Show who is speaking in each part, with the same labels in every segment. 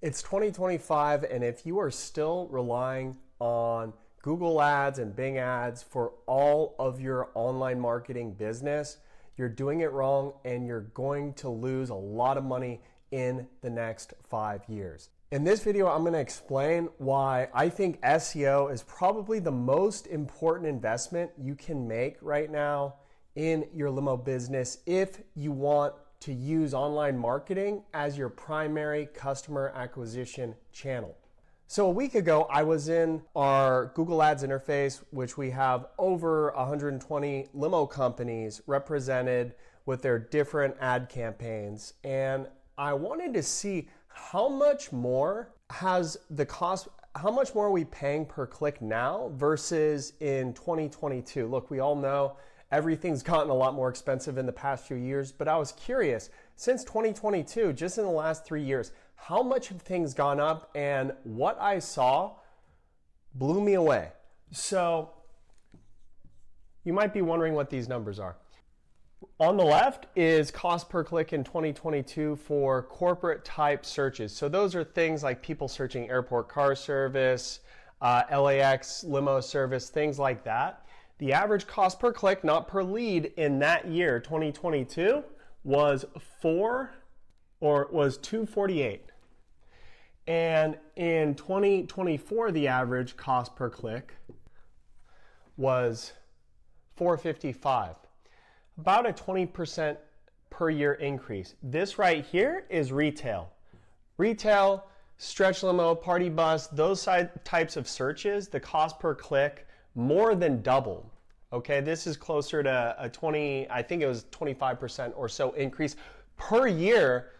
Speaker 1: It's 2025, and if you are still relying on Google Ads and Bing Ads for all of your online marketing business, you're doing it wrong and you're going to lose a lot of money in the next 5 years. In this video, I'm going to explain why I think SEO is probably the most important investment you can make right now in your limo business if you want to use online marketing as your primary customer acquisition channel. So a week ago, I was in our Google Ads interface, which we have over 120 limo companies represented with their different ad campaigns. And I wanted to see how much more are we paying per click now versus in 2022. Look, we all know everything's gotten a lot more expensive in the past few years, but I was curious, since 2022, just in the last 3 years, how much have things gone up? And what I saw blew me away. So you might be wondering what these numbers are. On the left is cost per click in 2022 for corporate type searches. So those are things like people searching airport car service, LAX limo service, things like that. The average cost per click, not per lead, in that year, 2022, was $248. And in 2024, the average cost per click was $455. About a 20% per year increase. This right here is retail. Retail, stretch limo, party bus, those types of searches, the cost per click more than doubled. Okay, this is closer to a 25% or so increase per year,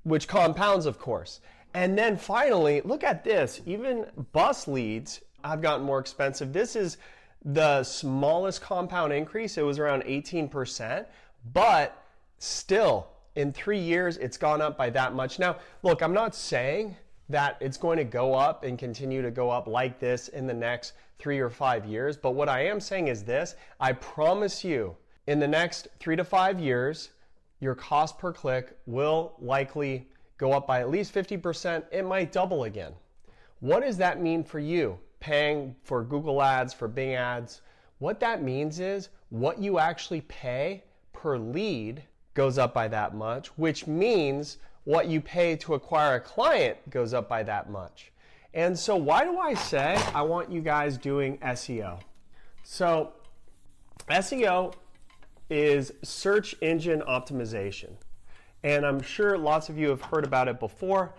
Speaker 1: which compounds, of course. And then finally, look at this. Even bus leads have gotten more expensive. This is the smallest compound increase. It was around 18%, but still in 3 years, it's gone up by that much. Now, look, I'm not saying that it's going to go up and continue to go up like this in the next 3 or 5 years. But what I am saying is this: I promise you, in the next 3 to 5 years, your cost per click will likely go up by at least 50%. It might double again. What does that mean for you paying for Google Ads, for Bing Ads? What that means is what you actually pay per lead goes up by that much, which means what you pay to acquire a client goes up by that much. And so why do I say I want you guys doing SEO? So SEO is search engine optimization. And I'm sure lots of you have heard about it before.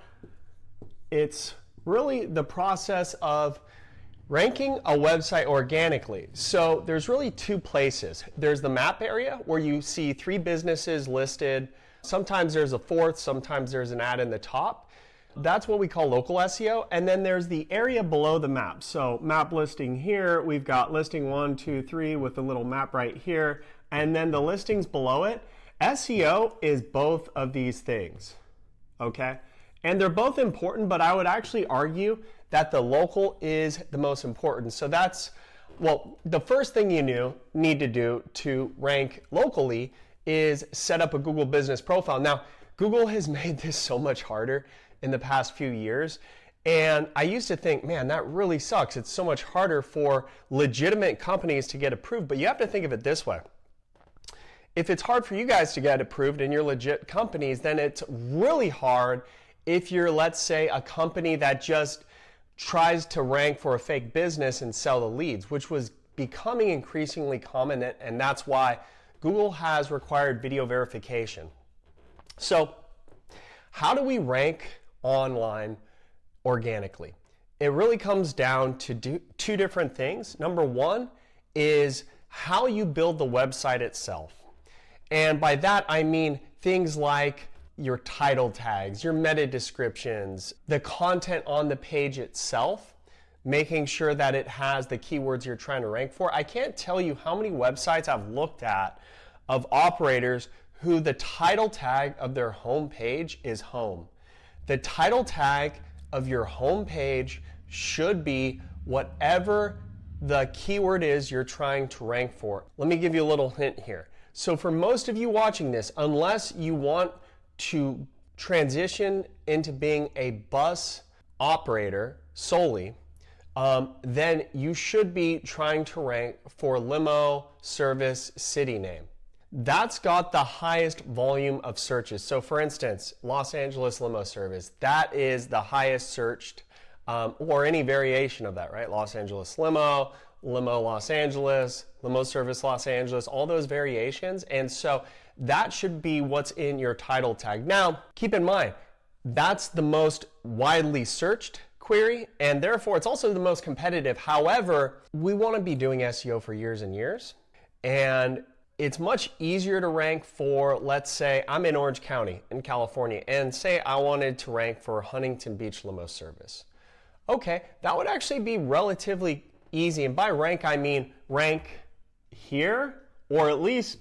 Speaker 1: It's really the process of ranking a website organically. So there's really two places. There's the map area where you see 3 businesses listed. Sometimes there's a fourth, sometimes there's an ad in the top. That's what we call local SEO. And then there's the area below the map. So map listing here, we've got listing 1, 2, 3 with the little map right here. And then the listings below it. SEO is both of these things, okay? And they're both important, but I would actually argue that the local is the most important. So that's, well, the first thing you need to do to rank locally is set up a Google business profile. Now, Google has made this so much harder in the past few years. And I used to think, man, that really sucks. It's so much harder for legitimate companies to get approved. But you have to think of it this way. If it's hard for you guys to get approved and you're legit companies, then it's really hard if you're, let's say, a company that just tries to rank for a fake business and sell the leads, which was becoming increasingly common, and that's why Google has required video verification. So how do we rank online organically? It really comes down to two different things. Number one is how you build the website itself. And by that, I mean things like your title tags, your meta descriptions, the content on the page itself, making sure that it has the keywords you're trying to rank for. I can't tell you how many websites I've looked at of operators who the title tag of their home page is home. The title tag of your home page should be whatever the keyword is you're trying to rank for. Let me give you a little hint here. So for most of you watching this, unless you want to transition into being a bus operator solely, then you should be trying to rank for Limo service city name. That's got the highest volume of searches. So for instance, Los Angeles Limo service, that is the highest searched, or any variation of that, right? Los Angeles Limo, Limo Los Angeles, Limo service Los Angeles, all those variations. And so that should be what's in your title tag. Now, keep in mind, that's the most widely searched query, and therefore it's also the most competitive. However, we want to be doing SEO for years and years, and it's much easier to rank for, let's say I'm in Orange County in California, and say I wanted to rank for Huntington Beach Limo service. Okay, that would actually be relatively easy, and by rank I mean rank here, or at least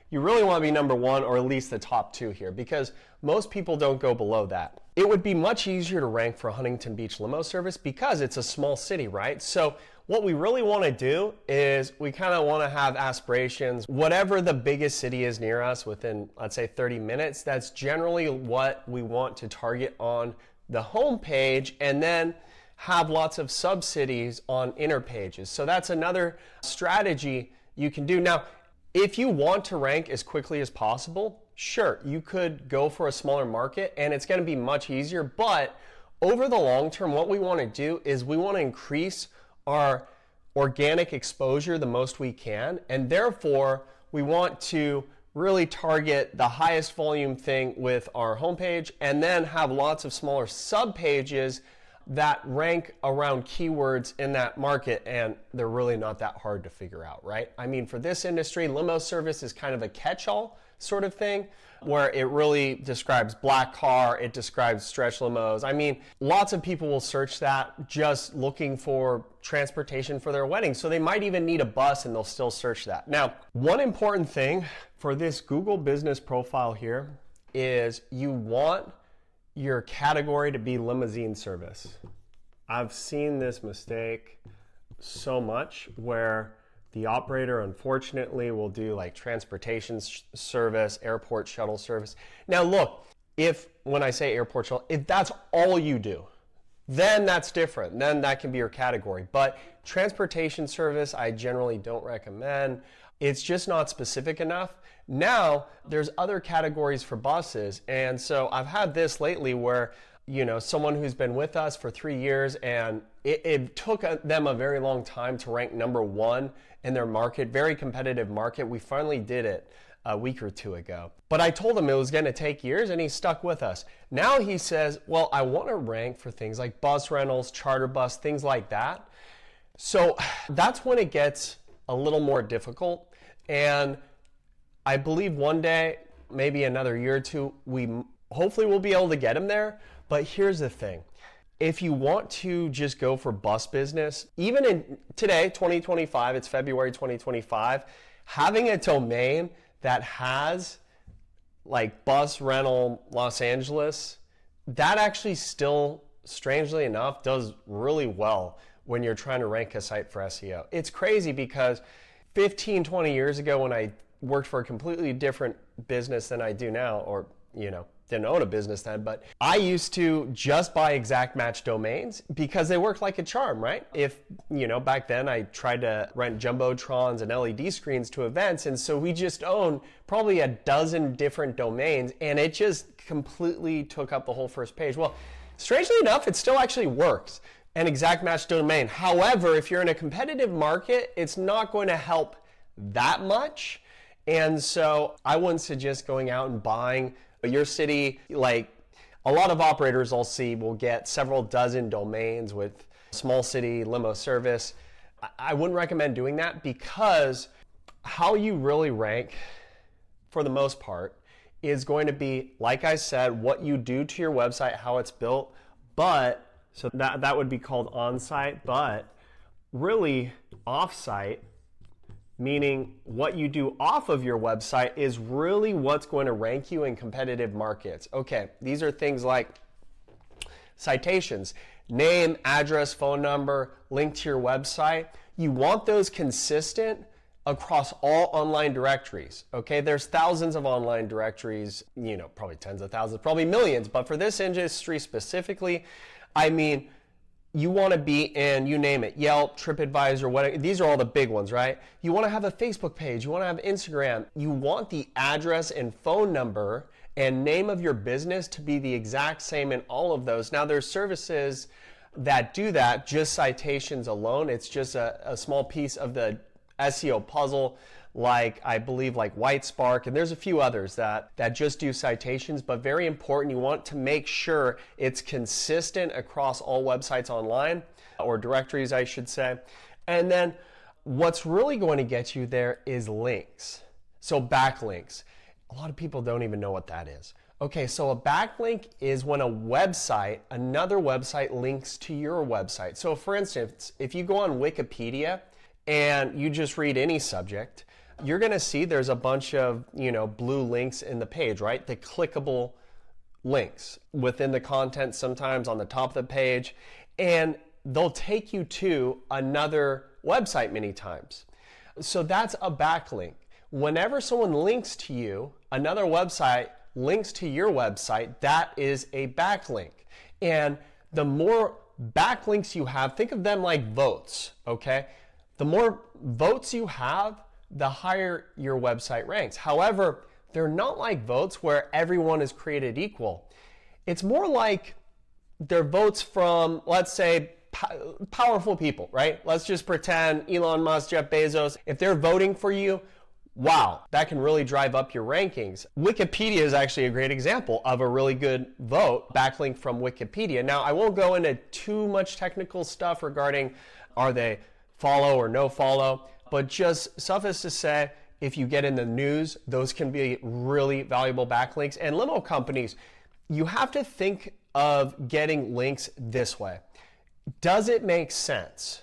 Speaker 1: you really want to be number one, or at least the top two here, because most people don't go below that. It would be much easier to rank for Huntington Beach Limo service because it's a small city, right? So what we really want to do is we kind of want to have aspirations. Whatever the biggest city is near us within, let's say, 30 minutes, that's generally what we want to target on the home page, and then have lots of sub-cities on inner pages. So that's another strategy you can do. Now, if you want to rank as quickly as possible, sure, you could go for a smaller market and it's going to be much easier. But over the long term, what we want to do is we want to increase our organic exposure the most we can. And therefore, we want to really target the highest volume thing with our homepage, and then have lots of smaller sub pages that rank around keywords in that market, and they're really not that hard to figure out, right? I mean, for this industry, limo service is kind of a catch-all sort of thing, where it really describes black car, it describes stretch limos. I mean, lots of people will search that just looking for transportation for their wedding, so they might even need a bus and they'll still search that. Now, one important thing for this Google business profile here is you want your category to be limousine service. I've seen this mistake so much where the operator, unfortunately, will do like transportation service, airport shuttle service. Now look, when I say airport shuttle, if that's all you do, then that's different. Then that can be your category. But transportation service, I generally don't recommend. It's just not specific enough. Now, there's other categories for buses. And so I've had this lately where, someone who's been with us for 3 years, and it took them a very long time to rank number one in their market, very competitive market. We finally did it a week or two ago. But I told him it was going to take years, and he stuck with us. Now he says, well, I want to rank for things like bus rentals, charter bus, things like that. So that's when it gets a little more difficult. And I believe one day, maybe another year or two, hopefully we'll be able to get him there. But here's the thing. If you want to just go for bus business, even in today, 2025, it's February 2025, having a domain that has like bus rental Los Angeles, that actually still, strangely enough, does really well when you're trying to rank a site for SEO. It's crazy because 15, 20 years ago when I worked for a completely different business than I do now, or, didn't own a business then, but I used to just buy exact match domains because they worked like a charm, right? If, back then I tried to rent Jumbotrons and LED screens to events, and so we just owned probably a dozen different domains, and it just completely took up the whole first page. Well, strangely enough, it still actually works, an exact match domain. However, if you're in a competitive market, it's not going to help that much. And so I wouldn't suggest going out and buying your city. Like a lot of operators I'll see will get several dozen domains with small city limo service. I wouldn't recommend doing that, because how you really rank for the most part is going to be, like I said, what you do to your website, how it's built. But so that would be called on-site, but really off-site, meaning what you do off of your website, is really what's going to rank you in competitive markets. Okay, these are things like citations, name, address, phone number, link to your website. You want those consistent across all online directories. Okay, there's thousands of online directories, probably tens of thousands, probably millions, but for this industry specifically, I mean, you want to be in, you name it, Yelp, TripAdvisor, whatever. These are all the big ones, right? You want to have a Facebook page, you want to have Instagram, you want the address and phone number and name of your business to be the exact same in all of those. Now, there's services that do that, just citations alone. It's just a small piece of the SEO puzzle, like I believe like Whitespark, and there's a few others that just do citations, but very important, you want to make sure it's consistent across all websites online, or directories I should say. And then what's really going to get you there is links. So backlinks. A lot of people don't even know what that is. Okay, so a backlink is when a website, another website links to your website. So for instance, if you go on Wikipedia and you just read any subject, you're going to see there's a bunch of, blue links in the page, right? The clickable links within the content, sometimes on the top of the page, and they'll take you to another website many times. So that's a backlink. Whenever someone links to you, another website links to your website, that is a backlink. And the more backlinks you have, think of them like votes, okay? The more votes you have, the higher your website ranks. However, they're not like votes where everyone is created equal. It's more like they're votes from, let's say, powerful people, right? Let's just pretend Elon Musk, Jeff Bezos, if they're voting for you, wow, that can really drive up your rankings. Wikipedia is actually a great example of a really good vote, backlink from Wikipedia. Now, I won't go into too much technical stuff regarding are they follow or no follow, but just suffice to say, if you get in the news, those can be really valuable backlinks. And limo companies, you have to think of getting links this way. Does it make sense?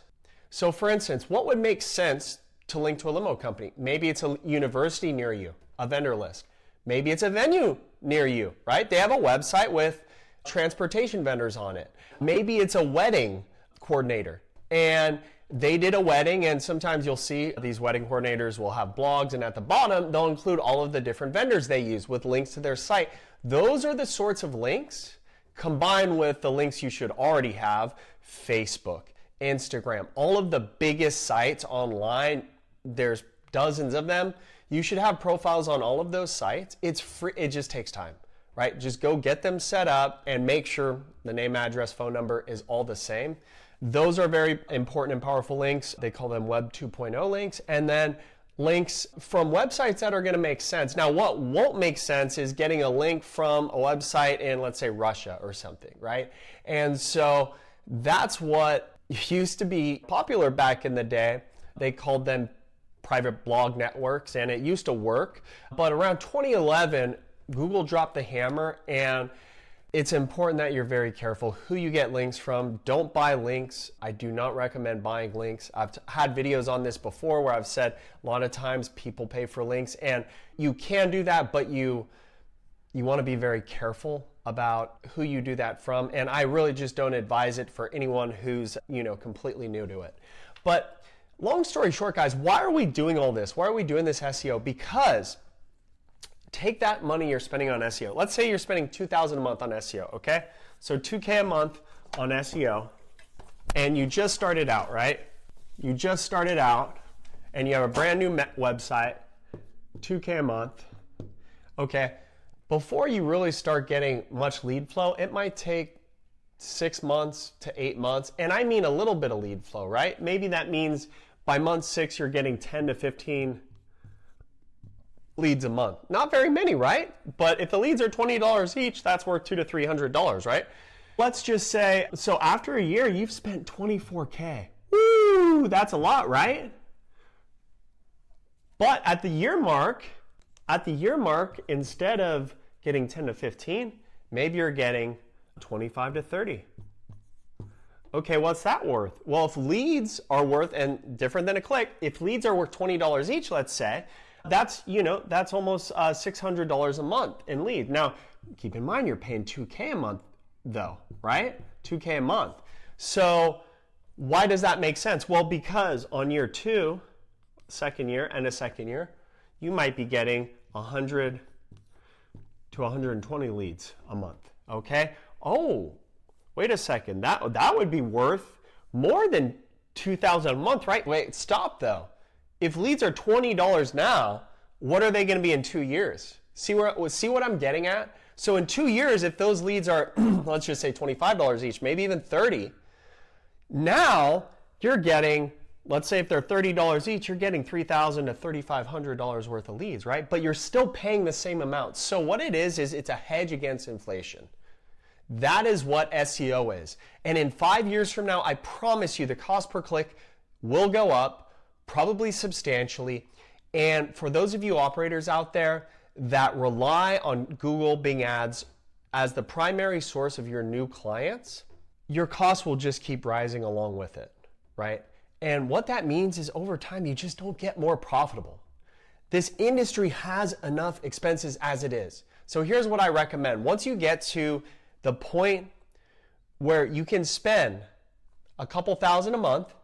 Speaker 1: So for instance, what would make sense to link to a limo company? Maybe it's a university near you, a vendor list. Maybe it's a venue near you, right? They have a website with transportation vendors on it. Maybe it's a wedding coordinator and they did a wedding, and sometimes you'll see these wedding coordinators will have blogs, and at the bottom they'll include all of the different vendors they use with links to their site. Those are the sorts of links combined with the links you should already have, Facebook, Instagram, all of the biggest sites online. There's dozens of them. You should have profiles on all of those sites. It's free. It just takes time, right? Just go get them set up and make sure the name, address, phone number is all the same. Those are very important and powerful links. They call them Web 2.0 links. And then links from websites that are going to make sense. Now, what won't make sense is getting a link from a website in, let's say, Russia or something, right? And so that's what used to be popular back in the day. They called them private blog networks, and it used to work. But around 2011, Google dropped the hammer, and it's important that you're very careful who you get links from. Don't buy links. I do not recommend buying links. I've had videos on this before where I've said a lot of times people pay for links, and you can do that, but you want to be very careful about who you do that from. And I really just don't advise it for anyone who's, completely new to it. But long story short, guys, why are we doing all this? Why are we doing this SEO? Because take that money you're spending on SEO. Let's say you're spending $2,000 a month on SEO, okay? So $2,000 a month on SEO, and you just started out, right? You just started out, and you have a brand new website, $2,000 a month, okay? Before you really start getting much lead flow, it might take 6 months to 8 months, and I mean a little bit of lead flow, right? Maybe that means by month 6, you're getting 10 to 15 leads a month. Not very many, right? But if the leads are $20 each, that's worth $200 to $300, right? Let's just say, so after a year, you've spent $24K. Woo, that's a lot, right? But at the year mark, instead of getting 10 to 15, maybe you're getting 25 to 30. Okay, what's that worth? Well, if leads are worth, and different than a click, if leads are worth $20 each, let's say, that's almost $600 a month in lead. Now, keep in mind, you're paying $2,000 a month though, right? $2,000 a month. So why does that make sense? Well, because on year 2, second year, end of second year, you might be getting 100 to 120 leads a month, okay? Oh, wait a second, that would be worth more than $2,000 a month, right? Wait, stop though. If leads are $20 now, what are they gonna be in 2 years? See what I'm getting at? So in 2 years, if those leads are, let's just say $25 each, maybe even 30, now you're getting, let's say if they're $30 each, you're getting $3,000 to $3,500 worth of leads, right? But you're still paying the same amount. So what it is it's a hedge against inflation. That is what SEO is. And in 5 years from now, I promise you the cost per click will go up, probably substantially. And for those of you operators out there that rely on Google Bing ads as the primary source of your new clients, your costs will just keep rising along with it, right? And what that means is over time, you just don't get more profitable. This industry has enough expenses as it is. So here's what I recommend. Once you get to the point where you can spend a couple thousand a month,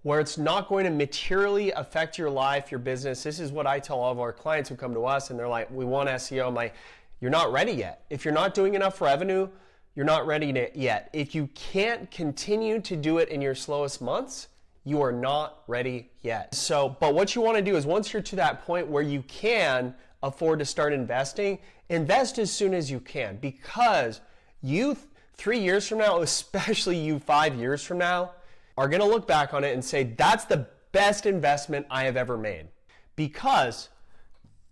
Speaker 1: where it's not going to materially affect your life, your business. This is what I tell all of our clients who come to us and they're like, we want SEO. I'm like, you're not ready yet. If you're not doing enough revenue, you're not ready yet. If you can't continue to do it in your slowest months, you are not ready yet. So, but what you want to do is once you're to that point where you can afford to start investing, invest as soon as you can, because you 3 years from now, especially you 5 years from now, are going to look back on it and say, that's the best investment I have ever made. Because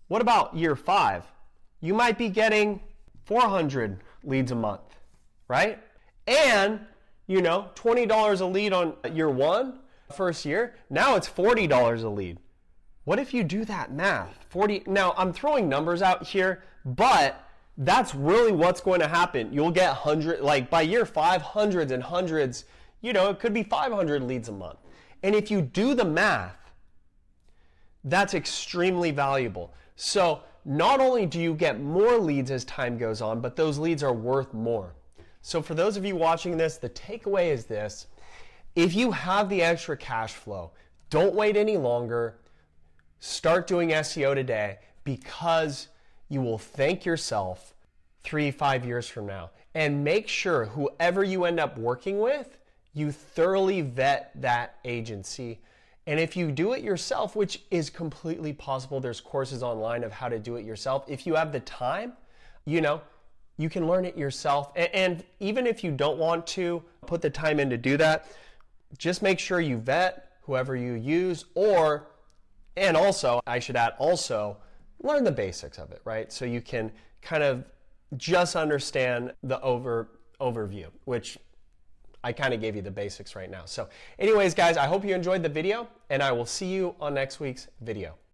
Speaker 1: what about year 5? You might be getting 400 leads a month, right? And, you know, $20 a lead on year 1, first year. Now it's $40 a lead. What if you do that math? 40. Now, I'm throwing numbers out here, but that's really what's going to happen. You'll get like by year 5, hundreds and hundreds, you know, it could be 500 leads a month. And if you do the math, that's extremely valuable. So not only do you get more leads as time goes on, but those leads are worth more. So for those of you watching this, the takeaway is this. If you have the extra cash flow, don't wait any longer. Start doing SEO today, because you will thank yourself 3-5 years from now. And make sure whoever you end up working with, you thoroughly vet that agency. And if you do it yourself, which is completely possible, there's courses online of how to do it yourself. If you have the time, you know, you can learn it yourself. And even if you don't want to put the time in to do that, just make sure you vet whoever you use, and also, I should add, also learn the basics of it, right? So you can kind of just understand the overview, which I kind of gave you the basics right now. So anyways, guys, I hope you enjoyed the video, and I will see you on next week's video.